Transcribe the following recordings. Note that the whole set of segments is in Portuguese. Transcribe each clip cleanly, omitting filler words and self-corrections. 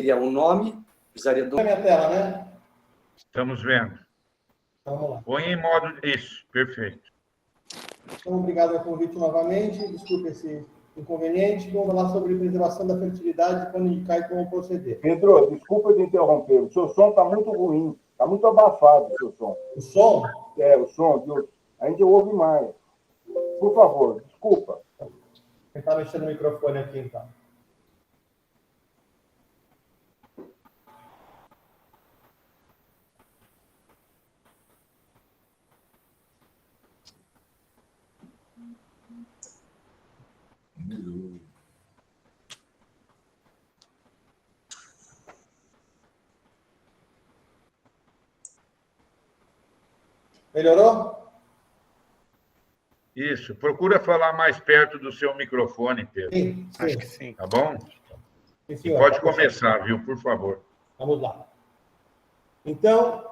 seria o nome, precisaria do... minha tela, né? Estamos vendo. Vamos lá. Põe em modo... Isso, perfeito. Então, obrigado pelo convite novamente. Desculpe esse inconveniente. Vamos falar sobre preservação da fertilidade, quando indicar e como proceder. Pedro, desculpa te interromper. O seu som está muito ruim. Está muito abafado o seu som. O som? O som. A gente ouve mais. Por favor, desculpa. Vou tentar mexer no microfone aqui, então. Melhorou? Isso. Procura falar mais perto do seu microfone, Pedro. Sim. Acho que sim. Tá bom? Sim, E senhor. pode começar, viu? Por favor. Vamos lá. Então,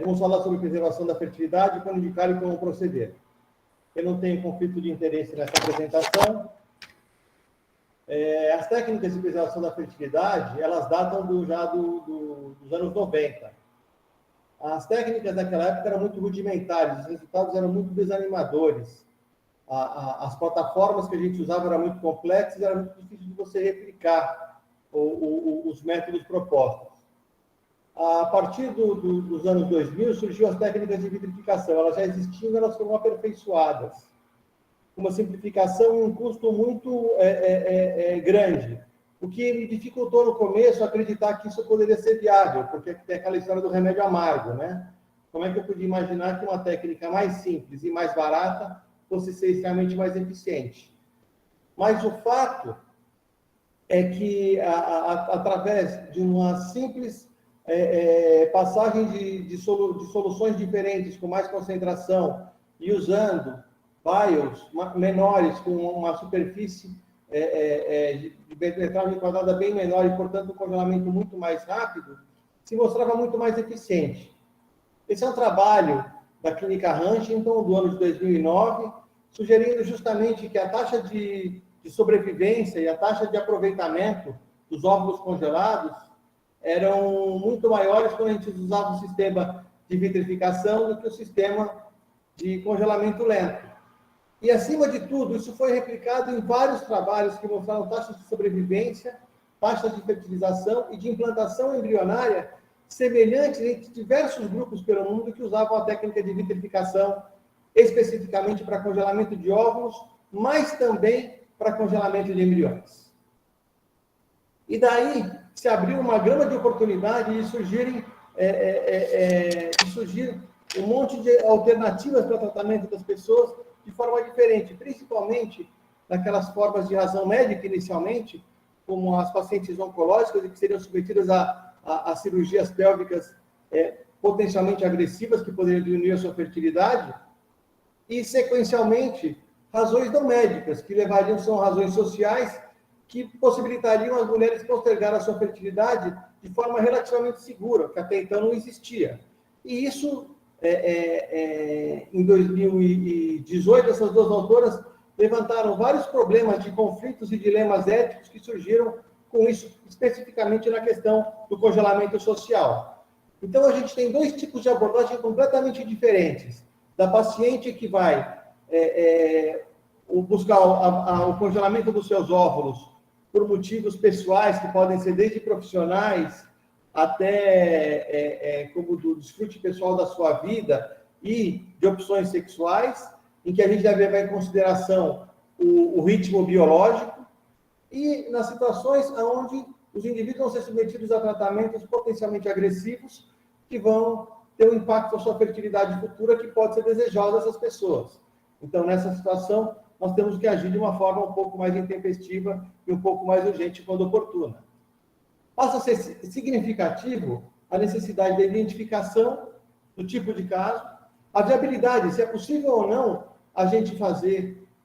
vamos falar sobre preservação da fertilidade, quando indicar e como proceder. Eu não tenho conflito de interesse nessa apresentação. As técnicas de preservação da fertilidade, elas datam dos anos 90. As técnicas daquela época eram muito rudimentares, os resultados eram muito desanimadores. As plataformas que a gente usava eram muito complexas, era muito difícil de você replicar os métodos propostos. A partir dos anos 2000, surgiu as técnicas de vitrificação. Elas já existiam, elas foram aperfeiçoadas. Uma simplificação e um custo muito grande. O que me dificultou no começo acreditar que isso poderia ser viável, porque tem aquela história do remédio amargo, né? Como é que eu podia imaginar que uma técnica mais simples e mais barata fosse ser extremamente mais eficiente? Mas o fato é que, através de uma simples passagem de soluções diferentes, com mais concentração, e usando vials menores, com uma superfície de metragem quadrada bem menor e, portanto, um congelamento muito mais rápido, se mostrava muito mais eficiente. Esse é um trabalho da Clínica Huntington, do ano de 2009, sugerindo justamente que a taxa de sobrevivência e a taxa de aproveitamento dos óvulos congelados eram muito maiores quando a gente usava o sistema de vitrificação do que o sistema de congelamento lento. E, acima de tudo, isso foi replicado em vários trabalhos que mostraram taxas de sobrevivência, taxas de fertilização e de implantação embrionária semelhantes entre diversos grupos pelo mundo que usavam a técnica de vitrificação especificamente para congelamento de óvulos, mas também para congelamento de embriões. E daí se abriu uma gama de oportunidades de surgir um monte de alternativas para o tratamento das pessoas de forma diferente, principalmente naquelas formas de razão médica inicialmente, como as pacientes oncológicas e que seriam submetidas a cirurgias pélvicas potencialmente agressivas que poderiam diminuir a sua fertilidade, e sequencialmente razões não médicas, que são razões sociais, que possibilitariam as mulheres postergar a sua fertilidade de forma relativamente segura, que até então não existia. E isso, em 2018, essas duas autoras levantaram vários problemas de conflitos e dilemas éticos que surgiram com isso, especificamente na questão do congelamento social. Então, a gente tem dois tipos de abordagem completamente diferentes. Da paciente que vai buscar o congelamento dos seus óvulos por motivos pessoais, que podem ser desde profissionais até como do desfrute pessoal da sua vida e de opções sexuais, em que a gente deve levar em consideração o ritmo biológico, e nas situações onde os indivíduos vão ser submetidos a tratamentos potencialmente agressivos que vão ter um impacto na sua fertilidade futura que pode ser desejosa dessas pessoas. Então, nessa situação, nós temos que agir de uma forma um pouco mais intempestiva e um pouco mais urgente quando oportuna. Passa a ser significativo a necessidade da identificação do tipo de caso, a viabilidade, se é possível ou não a gente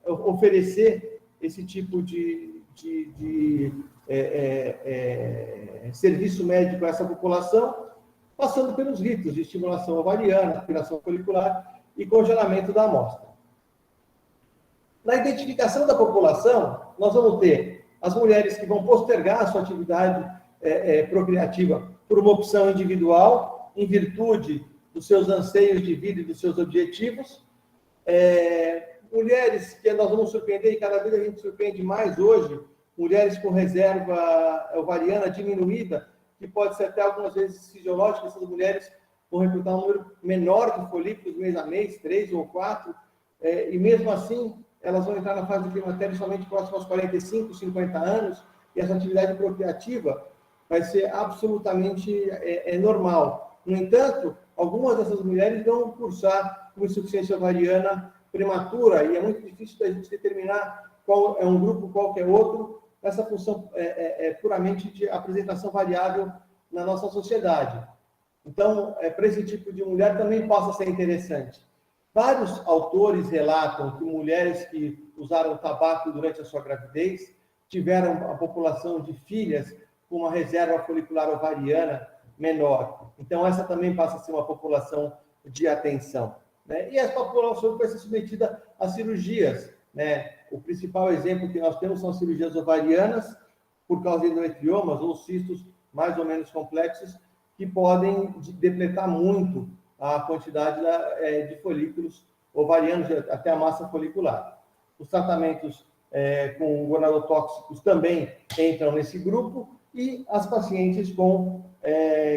oferecer esse tipo de serviço médico a essa população, passando pelos ritos de estimulação ovariana, aspiração folicular e congelamento da amostra. Na identificação da população, nós vamos ter as mulheres que vão postergar a sua atividade procriativa por uma opção individual, em virtude dos seus anseios de vida e dos seus objetivos. Mulheres que nós vamos surpreender, e cada vez a gente surpreende mais hoje, mulheres com reserva ovariana diminuída, que pode ser até algumas vezes fisiológica. Essas mulheres vão recrutar um número menor de folículos mês a mês, 3 ou 4, e mesmo assim elas vão entrar na fase do climatério somente próximo aos 45, 50 anos, e essa atividade procriativa vai ser absolutamente normal. No entanto, algumas dessas mulheres vão cursar com insuficiência ovariana prematura, e é muito difícil da gente determinar qual é um grupo, qual que é outro. Essa função é puramente de apresentação variável na nossa sociedade. Então, para esse tipo de mulher também possa ser interessante. Vários autores relatam que mulheres que usaram tabaco durante a sua gravidez tiveram a população de filhas com uma reserva folicular ovariana menor. Então, essa também passa a ser uma população de atenção, né? E essa população vai ser submetida a cirurgias, né? O principal exemplo que nós temos são as cirurgias ovarianas, por causa de endometriomas ou cistos mais ou menos complexos, que podem depletar muito a quantidade de folículos ovarianos, até a massa folicular. Os tratamentos com gonadotóxicos também entram nesse grupo, e as pacientes com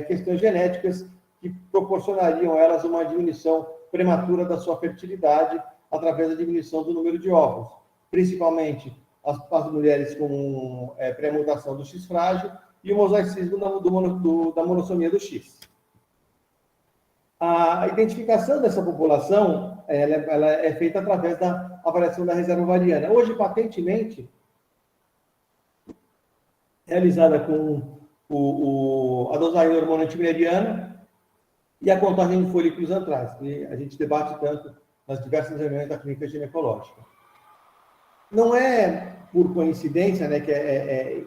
questões genéticas que proporcionariam a elas uma diminuição prematura da sua fertilidade através da diminuição do número de óvulos, principalmente as mulheres com pré-mutação do X frágil e o mosaicismo da monossomia do X. A identificação dessa população ela é feita através da avaliação da reserva ovariana. Hoje, patentemente, realizada com a dosagem do hormônio antimileriano e a contagem de folículos antrais, que a gente debate tanto nas diversas reuniões da clínica ginecológica. Não é por coincidência, né, que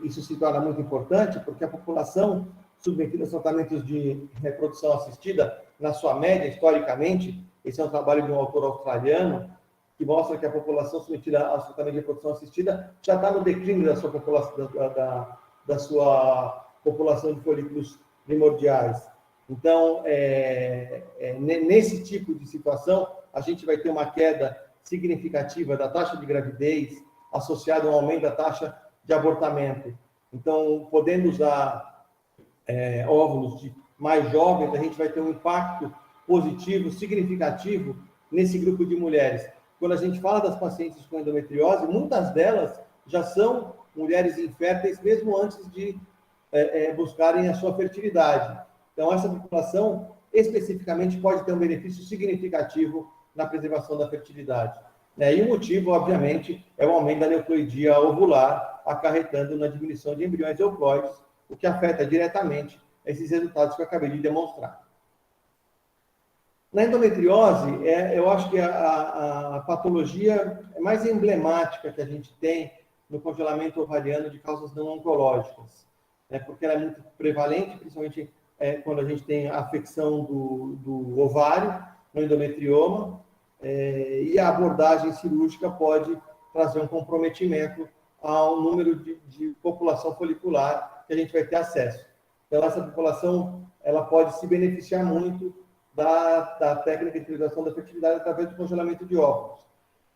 isso se torna muito importante, porque a população submetida a tratamentos de reprodução assistida, na sua média, historicamente, esse é um trabalho de um autor australiano, que mostra que a população submetida a tratamento de reprodução assistida já está no declínio da sua população de folículos primordiais. Então, nesse tipo de situação, a gente vai ter uma queda significativa da taxa de gravidez, associada ao aumento da taxa de abortamento. Então, podendo usar óvulos de mais jovens, a gente vai ter um impacto positivo, significativo, nesse grupo de mulheres. Quando a gente fala das pacientes com endometriose, muitas delas já são mulheres inférteis, mesmo antes de buscarem a sua fertilidade. Então, essa população, especificamente, pode ter um benefício significativo na preservação da fertilidade. E o motivo, obviamente, é o aumento da neuploidia ovular, acarretando na diminuição de embriões euploides, o que afeta diretamente esses resultados que eu acabei de demonstrar. Na endometriose, eu acho que a patologia mais emblemática que a gente tem no congelamento ovariano de causas não oncológicas, porque ela é muito prevalente, principalmente quando a gente tem a afecção do ovário, no endometrioma, e a abordagem cirúrgica pode trazer um comprometimento ao número de população folicular que a gente vai ter acesso. Então, essa população ela pode se beneficiar muito da técnica de utilização da fertilidade através do congelamento de óvulos.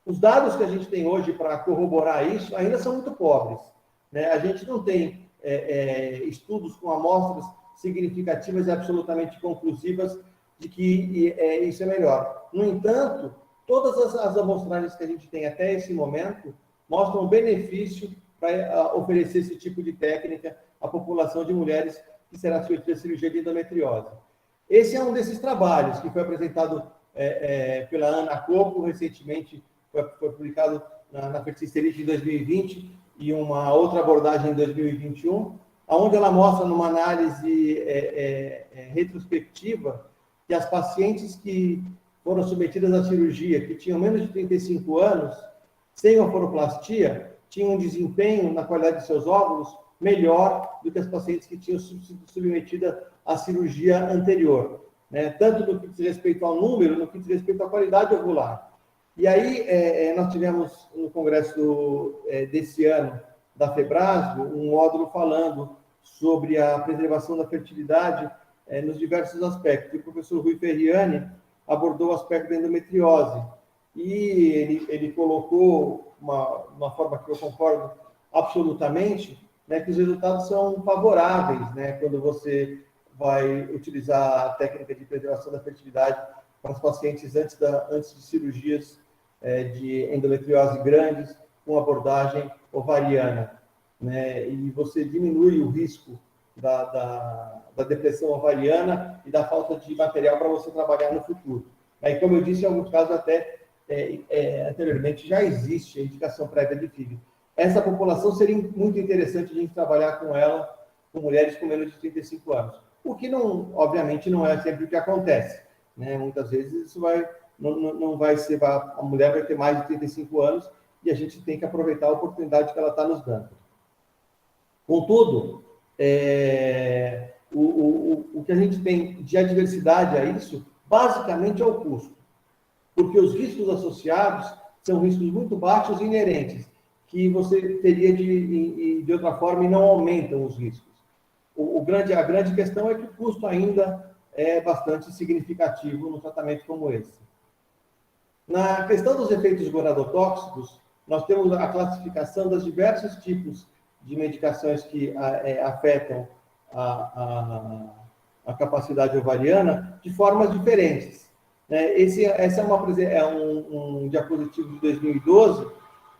Os dados que a gente tem hoje para corroborar isso ainda são muito pobres, né? A gente não tem estudos com amostras significativas e absolutamente conclusivas de que isso é melhor. No entanto, todas as amostragens que a gente tem até esse momento mostram o benefício para oferecer esse tipo de técnica à população de mulheres que será submetida à cirurgia de endometriose. Esse é um desses trabalhos que foi apresentado pela Ana Coco, recentemente foi publicado na Fertilisterite em 2020 e uma outra abordagem em 2021, onde ela mostra numa análise retrospectiva que as pacientes que foram submetidas à cirurgia, que tinham menos de 35 anos, sem oforoplastia, tinham um desempenho na qualidade de seus óvulos melhor do que as pacientes que tinham sido submetidas à cirurgia anterior, né? Tanto no que diz respeito ao número, no que diz respeito à qualidade ovular. E aí, nós tivemos no congresso desse ano da FEBRASGO um módulo falando sobre a preservação da fertilidade nos diversos aspectos. O professor Rui Ferriani abordou o aspecto da endometriose e ele colocou uma forma que eu concordo absolutamente, né, que os resultados são favoráveis, né, quando você vai utilizar a técnica de preservação da fertilidade para os pacientes antes de cirurgias de endometriose grandes, com abordagem ovariana, né, e você diminui o risco da depressão ovariana e da falta de material para você trabalhar no futuro. Aí, como eu disse, em alguns casos até anteriormente já existe a indicação prévia de FIV. Essa população seria muito interessante a gente trabalhar com ela, com mulheres com menos de 35 anos. O que, não, obviamente, não é sempre o que acontece, né? Muitas vezes isso não vai ser... A mulher vai ter mais de 35 anos e a gente tem que aproveitar a oportunidade que ela está nos dando. Contudo, o que a gente tem de adversidade a isso, basicamente, é o custo. Porque os riscos associados são riscos muito baixos e inerentes, que você teria de outra forma e não aumentam os riscos. A grande questão é que o custo ainda é bastante significativo no tratamento como esse. Na questão dos efeitos gonadotóxicos, nós temos a classificação dos diversos tipos de medicações que afetam a capacidade ovariana de formas diferentes. Esse é um diapositivo de 2012,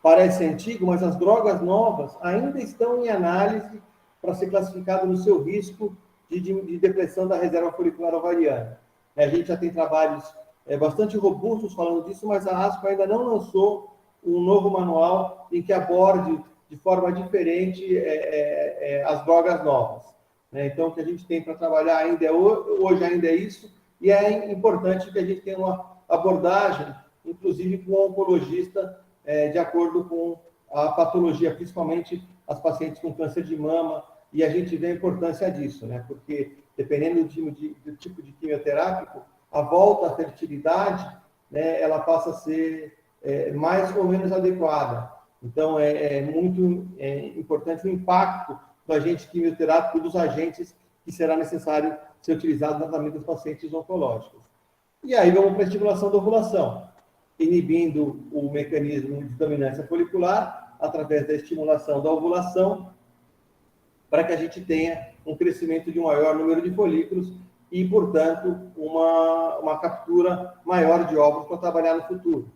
parece antigo, mas as drogas novas ainda estão em análise para ser classificado no seu risco de depressão da reserva folicular ovariana. A gente já tem trabalhos bastante robustos falando disso, mas a ASCO ainda não lançou um novo manual em que aborde de forma diferente as drogas novas. Então, o que a gente tem para trabalhar hoje ainda é isso, e é importante que a gente tenha uma abordagem, inclusive com o oncologista, de acordo com a patologia, principalmente as pacientes com câncer de mama, e a gente vê a importância disso, né? Porque, dependendo do tipo de quimioterápico, a volta à fertilidade, né, ela passa a ser mais ou menos adequada. Então, é muito importante o impacto do agente quimioterápico, dos agentes que será necessário ser utilizado no tratamento dos pacientes oncológicos. E aí vamos para a estimulação da ovulação, inibindo o mecanismo de dominância folicular através da estimulação da ovulação, para que a gente tenha um crescimento de um maior número de folículos e, portanto, uma captura maior de óvulos para trabalhar no futuro.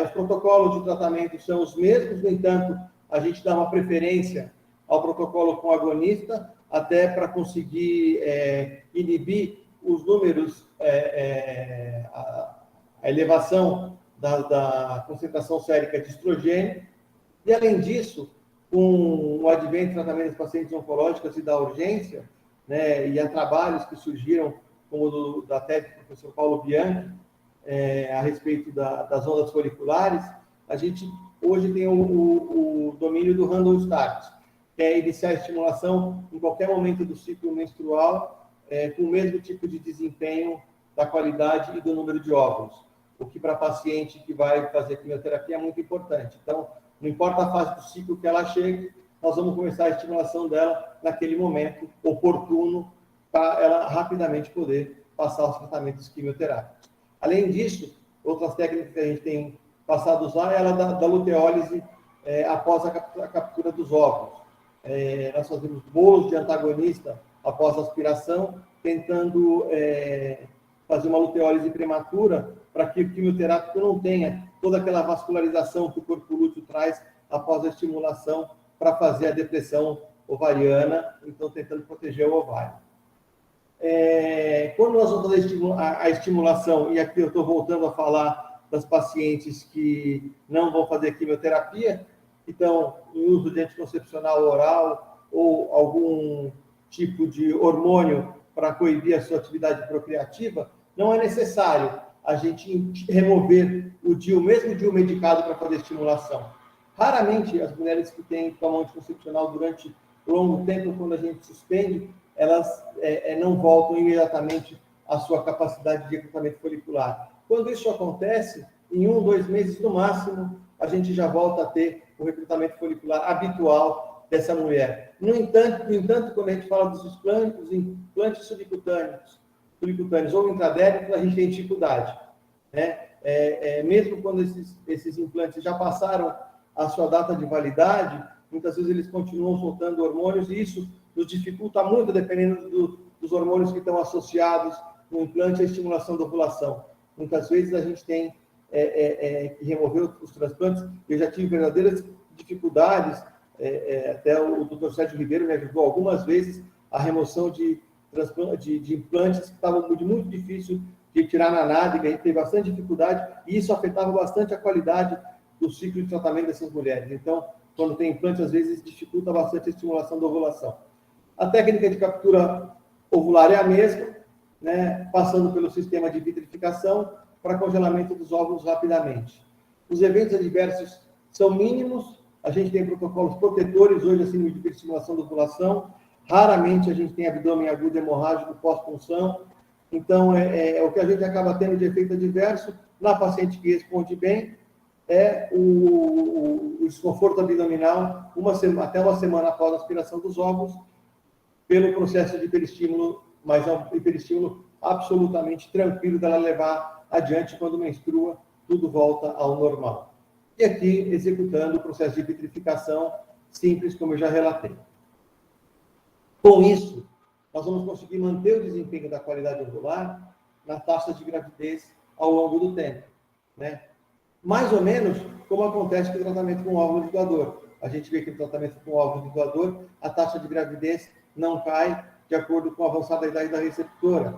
Os protocolos de tratamento são os mesmos, no entanto, a gente dá uma preferência ao protocolo com agonista, até para conseguir inibir os números, a elevação da concentração sérica de estrogênio. E, além disso, com o advento do tratamento dos pacientes oncológicos e da urgência, né, e há trabalhos que surgiram, como da TED do professor Paulo Bianchi, a respeito das ondas foliculares, a gente hoje tem o domínio do random start, que é iniciar a estimulação em qualquer momento do ciclo menstrual, com o mesmo tipo de desempenho da qualidade e do número de óvulos, o que para paciente que vai fazer quimioterapia é muito importante. Então, não importa a fase do ciclo que ela chegue, nós vamos começar a estimulação dela naquele momento oportuno, para ela rapidamente poder passar os tratamentos quimioterápicos. Além disso, outras técnicas que a gente tem passado a usar é a da luteólise após a captura dos óvulos. Nós fazemos bolos de antagonista após a aspiração, tentando fazer uma luteólise prematura para que o quimioterápico não tenha toda aquela vascularização que o corpo lúteo traz após a estimulação para fazer a depressão ovariana, então tentando proteger o ovário. Quando nós vamos fazer a estimulação, e aqui eu estou voltando a falar das pacientes que não vão fazer quimioterapia, então, em uso de anticoncepcional oral ou algum tipo de hormônio para coibir a sua atividade procriativa, não é necessário a gente remover o DIU, mesmo DIU medicado, para fazer estimulação. Raramente as mulheres que tomam anticoncepcional durante longo tempo, quando a gente suspende, elas não voltam imediatamente à sua capacidade de recrutamento folicular. Quando isso acontece, em 1, 2 meses no máximo, a gente já volta a ter o recrutamento folicular habitual dessa mulher. No entanto, quando a gente fala dos implantes subcutâneos ou intradérmicos, a gente tem dificuldade, né? Mesmo quando esses implantes já passaram a sua data de validade, muitas vezes eles continuam soltando hormônios e isso nos dificulta muito, dependendo dos hormônios que estão associados no implante à estimulação da ovulação. Muitas vezes a gente tem que remover os transplantes. Eu já tive verdadeiras dificuldades, até o Dr. Sérgio Ribeiro me ajudou algumas vezes a remoção de implantes que estavam muito difícil de tirar na nádega, a gente teve bastante dificuldade e isso afetava bastante a qualidade do ciclo de tratamento dessas mulheres. Então, quando tem implante, às vezes dificulta bastante a estimulação da ovulação. A técnica de captura ovular é a mesma, né, passando pelo sistema de vitrificação para congelamento dos óvulos rapidamente. Os eventos adversos são mínimos, a gente tem protocolos protetores hoje, assim, de estimulação da ovulação, raramente a gente tem abdômen agudo hemorrágico pós-punção, então o que a gente acaba tendo de efeito adverso na paciente que responde bem é o desconforto abdominal até uma semana após a aspiração dos óvulos, pelo processo de hiperestímulo, mas é um hiperestímulo absolutamente tranquilo dela levar adiante quando menstrua, tudo volta ao normal. E aqui, executando o processo de vitrificação simples, como eu já relatei. Com isso, nós vamos conseguir manter o desempenho da qualidade ovular na taxa de gravidez ao longo do tempo, né? Mais ou menos como acontece com o tratamento com óvulo de doador. A gente vê que no tratamento com óvulo de doador, a taxa de gravidez não cai de acordo com a avançada idade da receptora,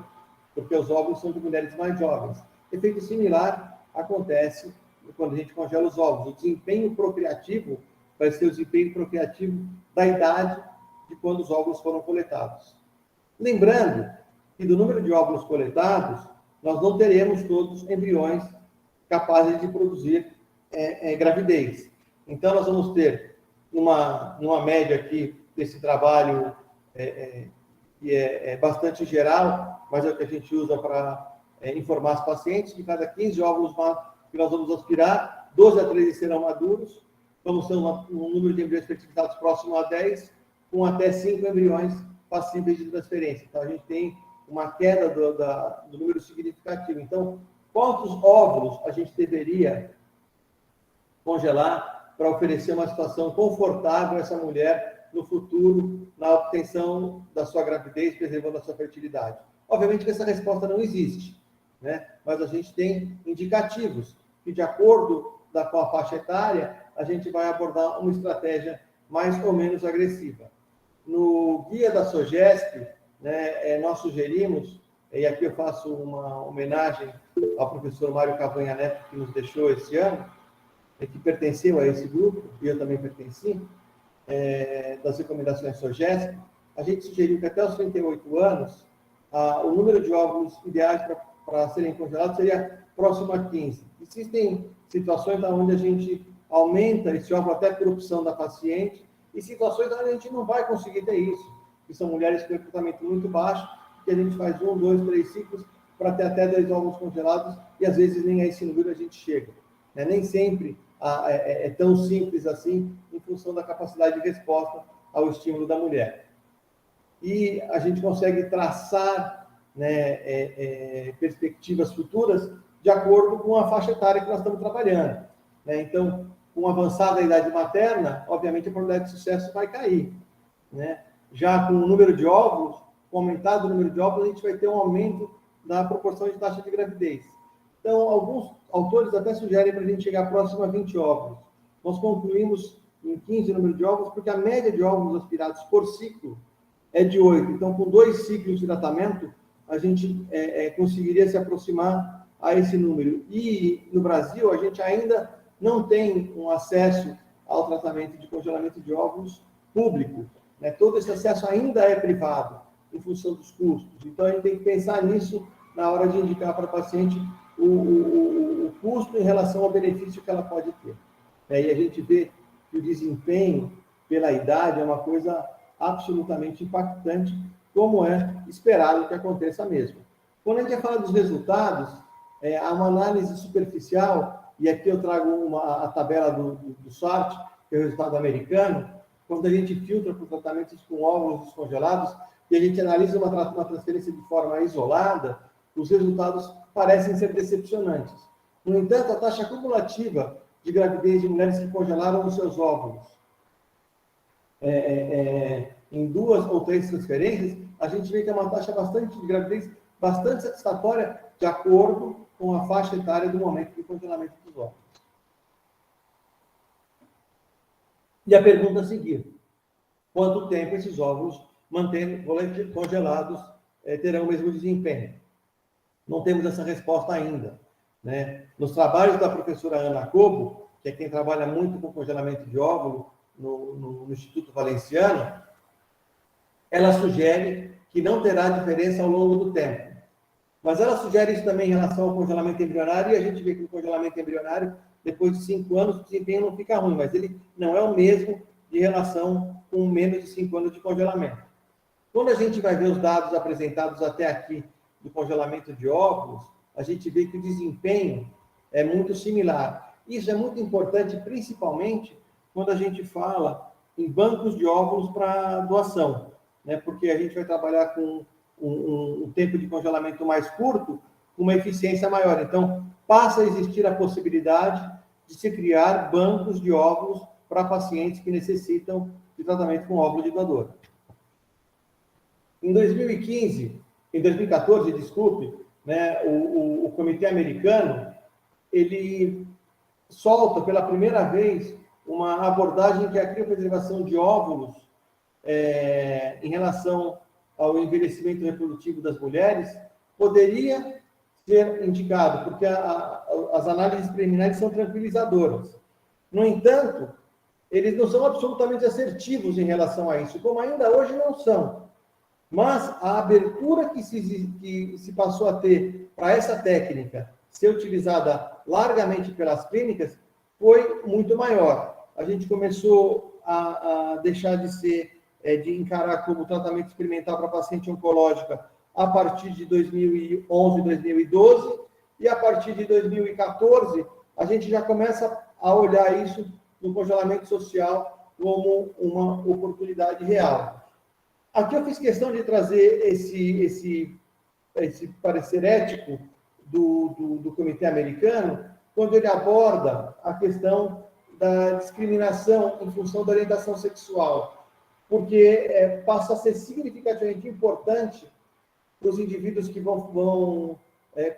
porque os óvulos são de mulheres mais jovens. Efeito similar acontece quando a gente congela os óvulos. O desempenho procriativo vai ser o desempenho procriativo da idade de quando os óvulos foram coletados. Lembrando que do número de óvulos coletados, nós não teremos todos embriões capazes de produzir gravidez. Então, nós vamos ter, numa média aqui, desse trabalho que é bastante geral, mas é o que a gente usa para informar os pacientes, de cada 15 óvulos que nós vamos aspirar, 12 a 13 serão maduros, vamos ter um número de embriões fertilizados próximo a 10, com até 5 embriões passíveis de transferência. Então, a gente tem uma queda do número significativo. Então, quantos óvulos a gente deveria congelar para oferecer uma situação confortável a essa mulher no futuro, na obtenção da sua gravidez, preservando a sua fertilidade? Obviamente que essa resposta não existe, né? Mas a gente tem indicativos que, de acordo com a faixa etária, a gente vai abordar uma estratégia mais ou menos agressiva. No guia da SOGESP, né, nós sugerimos, e aqui eu faço uma homenagem ao professor Mário Cavanha Neto, que nos deixou esse ano, que pertenceu a esse grupo, e eu também pertenci, das recomendações SOGESP, a gente sugeriu que até os 38 anos, o número de óvulos ideais para serem congelados seria próximo a 15. Existem situações onde a gente aumenta esse óvulo até por opção da paciente, e situações onde a gente não vai conseguir ter isso, que são mulheres com recrutamento muito baixo, que a gente faz 1, 2, 3 ciclos para ter até 10 óvulos congelados, e às vezes nem a esse número a gente chega, né? Nem sempre é tão simples assim, em função da capacidade de resposta ao estímulo da mulher. E a gente consegue traçar, né, perspectivas futuras de acordo com a faixa etária que nós estamos trabalhando, né? Então, com avançada idade materna, obviamente a probabilidade de sucesso vai cair, né? Já com o número de óvulos, com aumentado o número de óvulos, a gente vai ter um aumento da proporção de taxa de gravidez. Então, alguns autores até sugerem para a gente chegar próximo a 20 óvulos. Nós concluímos em 15 o número de óvulos, porque a média de óvulos aspirados por ciclo é de 8. Então, com 2 ciclos de tratamento, a gente conseguiria se aproximar a esse número. E no Brasil, a gente ainda não tem um acesso ao tratamento de congelamento de óvulos público, né? Todo esse acesso ainda é privado, em função dos custos. Então, a gente tem que pensar nisso na hora de indicar para a paciente o custo em relação ao benefício que ela pode ter. E a gente vê que o desempenho pela idade é uma coisa absolutamente impactante, como é esperado que aconteça mesmo. Quando a gente fala dos resultados, há uma análise superficial, e aqui eu trago a tabela do SORT, que é o resultado americano, quando a gente filtra para tratamentos com óvulos descongelados e a gente analisa uma transferência de forma isolada, os resultados parecem ser decepcionantes. No entanto, a taxa cumulativa de gravidez de mulheres que congelaram os seus óvulos em 2 ou 3 transferências, a gente vê que é uma taxa de gravidez bastante satisfatória de acordo com a faixa etária do momento de congelamento dos óvulos. E a pergunta a seguir: quanto tempo esses óvulos mantendo congelados terão o mesmo desempenho? Não temos essa resposta ainda, né? Nos trabalhos da professora Ana Cobo, que é quem trabalha muito com congelamento de óvulo no Instituto Valenciano, ela sugere que não terá diferença ao longo do tempo. Mas ela sugere isso também em relação ao congelamento embrionário, e a gente vê que o congelamento embrionário, depois de 5 anos, o desempenho não fica ruim, mas ele não é o mesmo de relação com menos de 5 anos de congelamento. Quando a gente vai ver os dados apresentados até aqui do congelamento de óvulos, a gente vê que o desempenho é muito similar. Isso é muito importante, principalmente quando a gente fala em bancos de óvulos para doação, né? Porque a gente vai trabalhar com um tempo de congelamento mais curto, com uma eficiência maior. Então, passa a existir a possibilidade de se criar bancos de óvulos para pacientes que necessitam de tratamento com óvulo de doador. Em 2014, né, o Comitê Americano, ele solta pela primeira vez uma abordagem que é a criopreservação de óvulos em relação ao envelhecimento reprodutivo das mulheres, poderia ser indicado, porque as análises preliminares são tranquilizadoras. No entanto, eles não são absolutamente assertivos em relação a isso, como ainda hoje não são. Mas a abertura que se passou a ter para essa técnica ser utilizada largamente pelas clínicas foi muito maior. A gente começou a deixar de encarar como tratamento experimental para paciente oncológica a partir de 2011, 2012, e a partir de 2014, a gente já começa a olhar isso no congelamento social como uma oportunidade real. Aqui eu fiz questão de trazer esse parecer ético do Comitê Americano, quando ele aborda a questão da discriminação em função da orientação sexual, porque passa a ser significativamente importante para os indivíduos que vão com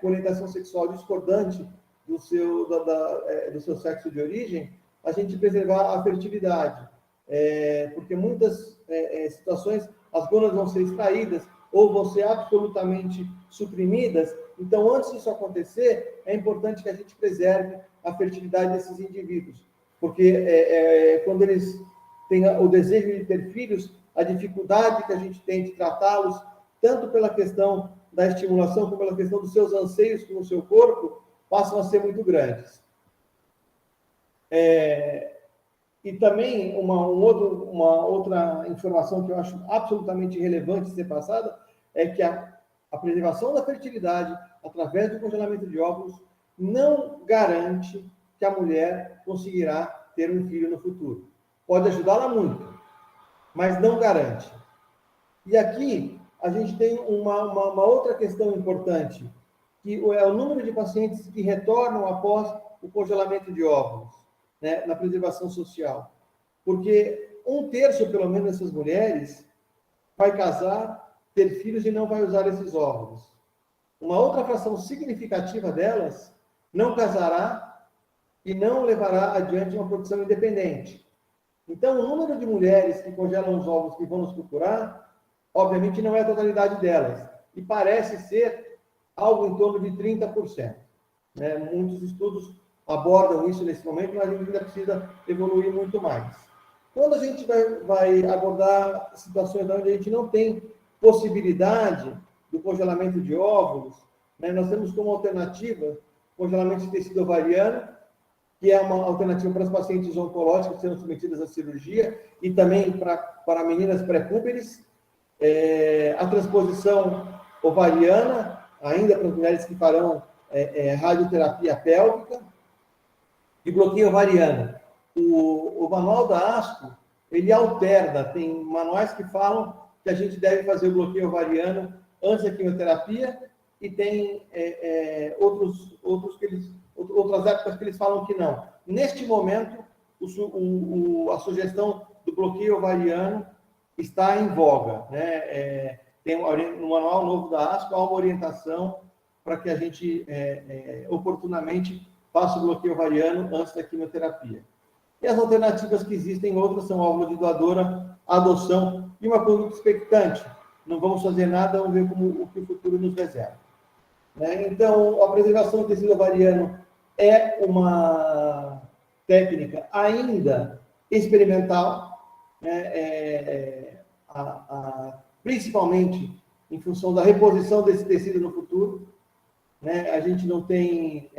orientação sexual discordante do seu sexo de origem, a gente preservar a fertilidade, porque muitas situações as gonas vão ser extraídas ou vão ser absolutamente suprimidas. Então, antes disso acontecer, é importante que a gente preserve a fertilidade desses indivíduos, porque quando eles têm o desejo de ter filhos, a dificuldade que a gente tem de tratá-los, tanto pela questão da estimulação como pela questão dos seus anseios com o seu corpo, passam a ser muito grandes. E também uma outra informação que eu acho absolutamente relevante ser passada é que a preservação da fertilidade através do congelamento de óvulos não garante que a mulher conseguirá ter um filho no futuro. Pode ajudá-la muito, mas não garante. E aqui a gente tem uma outra questão importante, que é o número de pacientes que retornam após o congelamento de óvulos, né, na preservação social. Porque 1/3, pelo menos, dessas mulheres vai casar, ter filhos e não vai usar esses óvulos. Uma outra fração significativa delas não casará e não levará adiante uma produção independente. Então, o número de mulheres que congelam os óvulos que vão nos procurar, obviamente, não é a totalidade delas. E parece ser algo em torno de 30%. Né? Muitos estudos abordam isso nesse momento, mas a gente ainda precisa evoluir muito mais. Quando a gente vai abordar situações onde a gente não tem possibilidade do congelamento de óvulos, né, nós temos como alternativa congelamento de tecido ovariano, que é uma alternativa para as pacientes oncológicas que serão submetidas à cirurgia, e também para meninas pré-púberes, a transposição ovariana, ainda para as mulheres que farão radioterapia pélvica, e bloqueio ovariano. O manual da ASCO, ele alterna, tem manuais que falam que a gente deve fazer o bloqueio ovariano antes da quimioterapia, e tem outras épocas que eles falam que não. Neste momento, a sugestão do bloqueio ovariano está em voga, né? No manual novo da ASCO há uma orientação para que a gente oportunamente faça o bloqueio ovariano antes da quimioterapia. E as alternativas que existem, outras são óvulo de doadora, adoção e uma conduta expectante. Não vamos fazer nada, vamos ver o que o futuro nos reserva. Né? Então, a preservação do tecido ovariano é uma técnica ainda experimental, né? Principalmente em função da reposição desse tecido no futuro. Né? A gente não tem...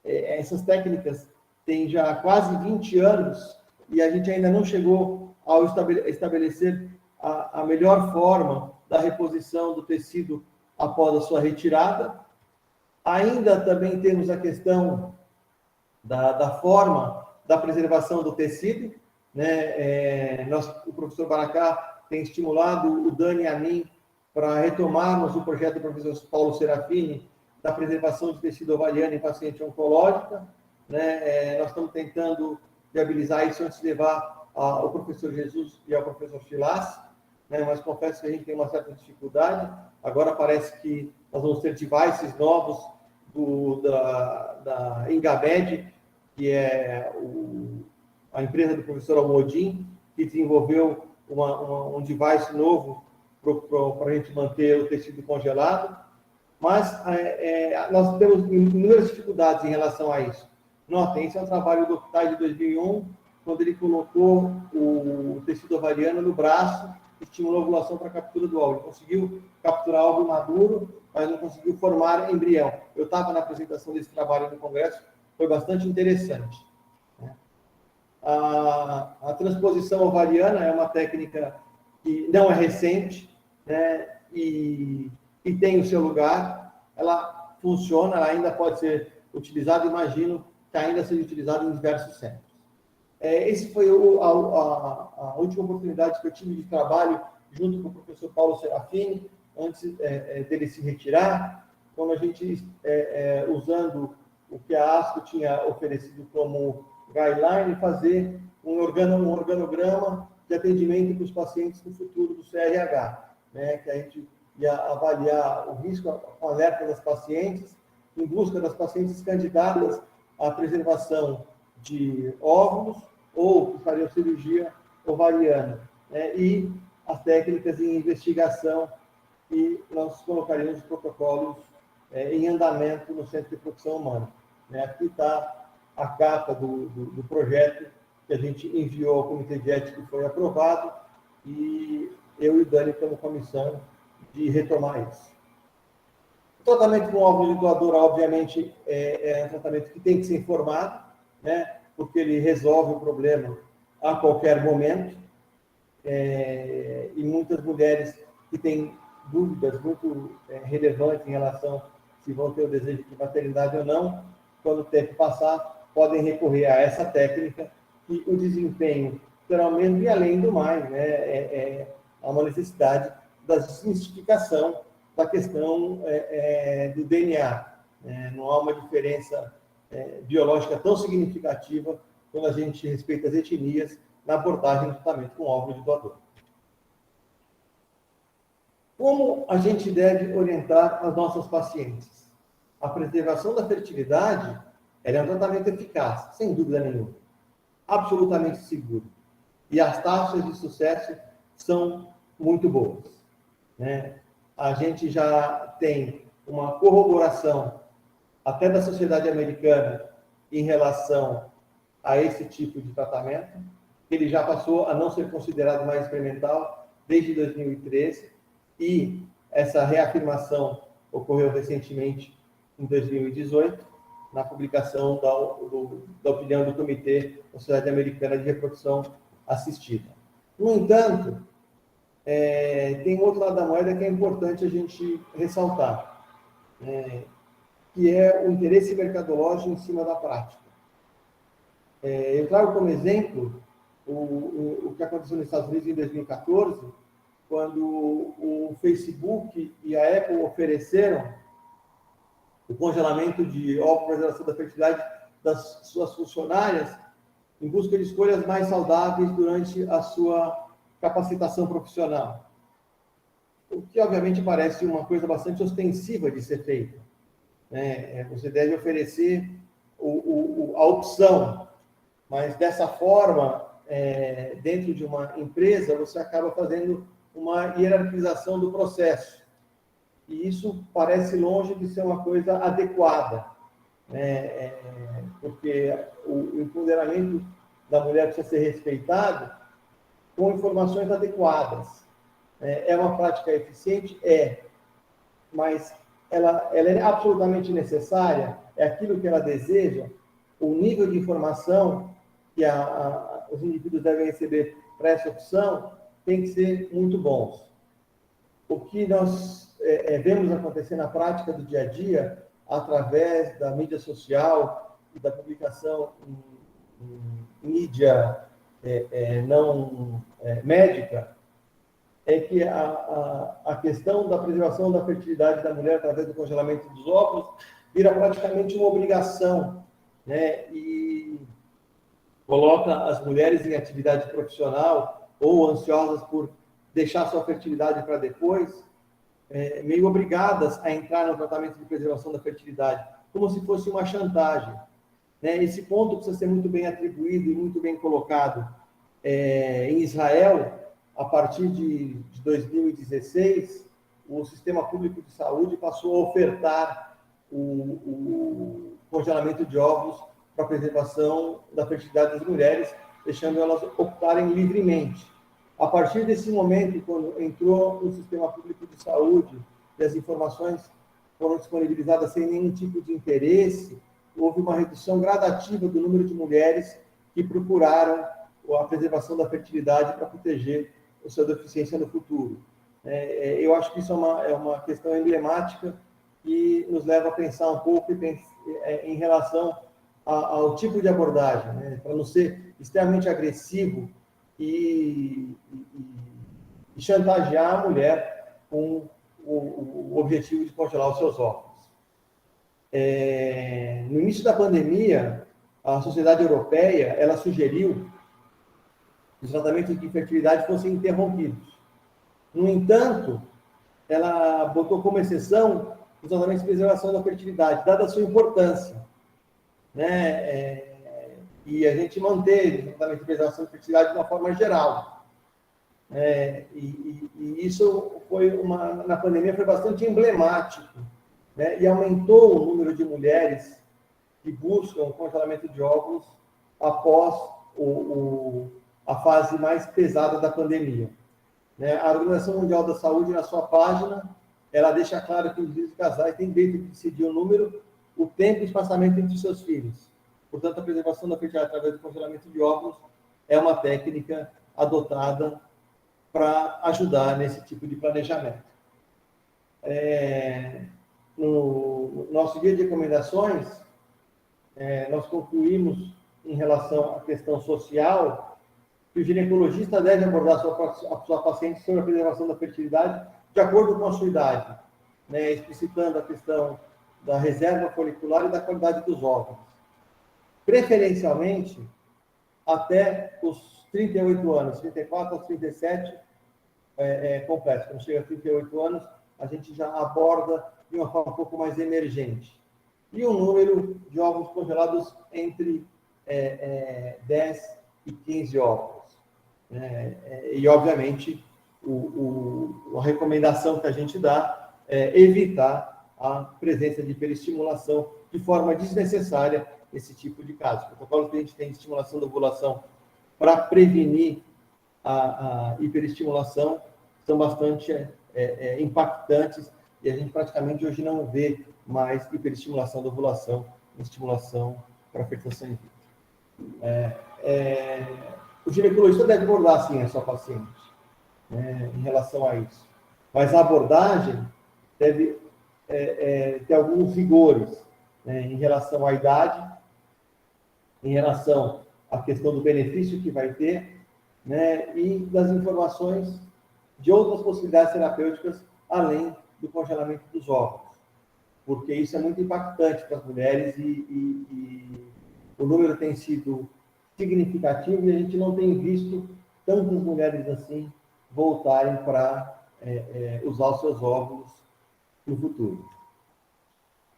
essas técnicas têm já quase 20 anos e a gente ainda não chegou ao estabelecer a melhor forma da reposição do tecido após a sua retirada. Ainda também temos a questão da forma da preservação do tecido. Né? O professor Baracá tem estimulado o Dani e a mim para retomarmos o projeto do professor Paulo Serafini da preservação de tecido ovariano em paciente oncológica. Né? Nós estamos tentando viabilizar isso antes de levar ao professor Jesus e ao professor Chilas, né? Mas confesso que a gente tem uma certa dificuldade. Agora parece que nós vamos ter devices novos da Engamed, que é a empresa do professor Almodin, que desenvolveu um device novo para a gente manter o tecido congelado. Mas nós temos inúmeras dificuldades em relação a isso. Notem, esse é um trabalho do Octai de 2001, quando ele colocou o tecido ovariano no braço, estimulou a ovulação para a captura do óvulo. Ele conseguiu capturar óvulo maduro, mas não conseguiu formar embrião. Eu estava na apresentação desse trabalho no congresso, foi bastante interessante. A transposição ovariana é uma técnica que não é recente, né? E tem o seu lugar. Ela funciona, ela ainda pode ser utilizada, imagino que ainda seja utilizada em diversos centros. Esse foi a última oportunidade que eu tive de trabalho junto com o professor Paulo Serafini, antes dele se retirar, quando a gente, usando o que a ASCO tinha oferecido como guideline, fazer um organograma de atendimento para os pacientes no futuro do CRH, né? Que a gente ia avaliar o risco com alerta das pacientes, em busca das pacientes candidatas à preservação de óvulos ou que fariam cirurgia ovariana, né? E as técnicas de investigação, e nós colocaríamos os protocolos em andamento no Centro de Reprodução Humana. Né? Aqui está a capa do projeto que a gente enviou ao Comitê de Ética e foi aprovado, e eu e o Dani estamos com a missão de retomar isso. O tratamento com óvulo de doadora, obviamente, é um tratamento que tem que ser informado, né? Porque ele resolve o problema a qualquer momento, e muitas mulheres que têm dúvidas muito relevantes em relação se vão ter o desejo de maternidade ou não, quando o tempo passar, podem recorrer a essa técnica, e o desempenho será o mesmo, e além do mais, né, há uma necessidade da desmistificação da questão do DNA. Não há uma diferença biológica tão significativa quando a gente respeita as etnias na abordagem do tratamento com óvulo de doador. Como a gente deve orientar as nossas pacientes? A preservação da fertilidade é um tratamento eficaz, sem dúvida nenhuma, absolutamente seguro. E as taxas de sucesso são muito boas. Né? A gente já tem uma corroboração até da sociedade americana em relação a esse tipo de tratamento. Ele já passou a não ser considerado mais experimental desde 2013, e essa reafirmação ocorreu recentemente em 2018, na publicação da opinião do Comitê da Sociedade Americana de Reprodução Assistida. No entanto, tem outro lado da moeda que é importante a gente ressaltar, que é o interesse mercadológico em cima da prática. Eu trago como exemplo o que aconteceu nos Estados Unidos em 2014, quando o Facebook e a Apple ofereceram o congelamento de óvulos para preservação da fertilidade das suas funcionárias em busca de escolhas mais saudáveis durante a sua capacitação profissional. O que, obviamente, parece uma coisa bastante ostensiva de ser feita. Você deve oferecer a opção, mas dessa forma, dentro de uma empresa, você acaba fazendo uma hierarquização do processo. E isso parece longe de ser uma coisa adequada, porque o empoderamento da mulher precisa ser respeitado com informações adequadas. É uma prática eficiente? Mas ela é absolutamente necessária? É aquilo que ela deseja? O nível de informação que os indivíduos devem receber para essa opção tem que ser muito bons. O que nós vemos acontecer na prática do dia a dia, através da mídia social e da publicação em mídia não médica, é que a questão da preservação da fertilidade da mulher através do congelamento dos óvulos vira praticamente uma obrigação, e coloca as mulheres em atividade profissional ou ansiosas por deixar sua fertilidade para depois, meio obrigadas a entrar no tratamento de preservação da fertilidade, como se fosse uma chantagem. Esse ponto precisa ser muito bem atribuído e muito bem colocado. Em Israel, a partir de 2016, o Sistema Público de Saúde passou a ofertar o congelamento de óvulos para a preservação da fertilidade das mulheres, deixando elas optarem livremente. A partir desse momento, quando entrou no Sistema Público de Saúde e as informações foram disponibilizadas sem nenhum tipo de interesse, houve uma redução gradativa do número de mulheres que procuraram a preservação da fertilidade para proteger a sua deficiência no futuro. Eu acho que isso é uma questão emblemática que nos leva a pensar um pouco em relação ao tipo de abordagem, para não ser extremamente agressivo e chantagear a mulher com o objetivo de congelar os seus óvulos. No início da pandemia, a Sociedade Europeia ela sugeriu que os tratamentos de infertilidade fossem interrompidos. No entanto, ela botou como exceção os tratamentos de preservação da fertilidade, dada a sua importância. E a gente manteve o tratamento de preservação da fertilidade de uma forma geral. E isso na pandemia foi bastante emblemático, e aumentou o número de mulheres que buscam o congelamento de óvulos após a fase mais pesada da pandemia. A Organização Mundial da Saúde, na sua página, ela deixa claro que os indivíduos casais têm direito de decidir o número, o tempo e o espaçamento entre seus filhos. Portanto, a preservação da fertilidade através do congelamento de óvulos é uma técnica adotada para ajudar nesse tipo de planejamento. No nosso guia de recomendações, nós concluímos, em relação à questão social, que o ginecologista deve abordar a sua paciente sobre a preservação da fertilidade de acordo com a sua idade, explicitando a questão da reserva folicular e da qualidade dos óvulos. Preferencialmente, até os 38 anos, 34 aos 37, completo. Quando chega a 38 anos, a gente já aborda de uma forma um pouco mais emergente. E o número de óvulos congelados entre 10 e 15 óvulos. E, obviamente, a recomendação que a gente dá é evitar a presença de hiperestimulação de forma desnecessária nesse tipo de caso. Os protocolos que a gente tem de estimulação da ovulação para prevenir a hiperestimulação são bastante impactantes e a gente praticamente hoje não vê mais hiperestimulação da ovulação, estimulação para fertilização in vitro. O ginecologista deve abordar, sim, a sua paciente, em relação a isso. Mas a abordagem deve ter alguns rigores, em relação à idade, em relação à questão do benefício que vai ter né, e das informações de outras possibilidades terapêuticas além do congelamento dos óvulos, porque isso é muito impactante para as mulheres e o número tem sido significativo e a gente não tem visto tantas mulheres assim voltarem para usar os seus óvulos no futuro.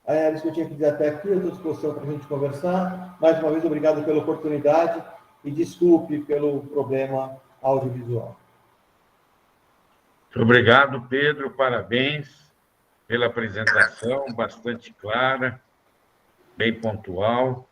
É isso que eu tinha que dizer até aqui, eu estou à disposição para a gente conversar. Mais uma vez, obrigado pela oportunidade e desculpe pelo problema audiovisual. Muito obrigado, Pedro. Parabéns pela apresentação, bastante clara, bem pontual.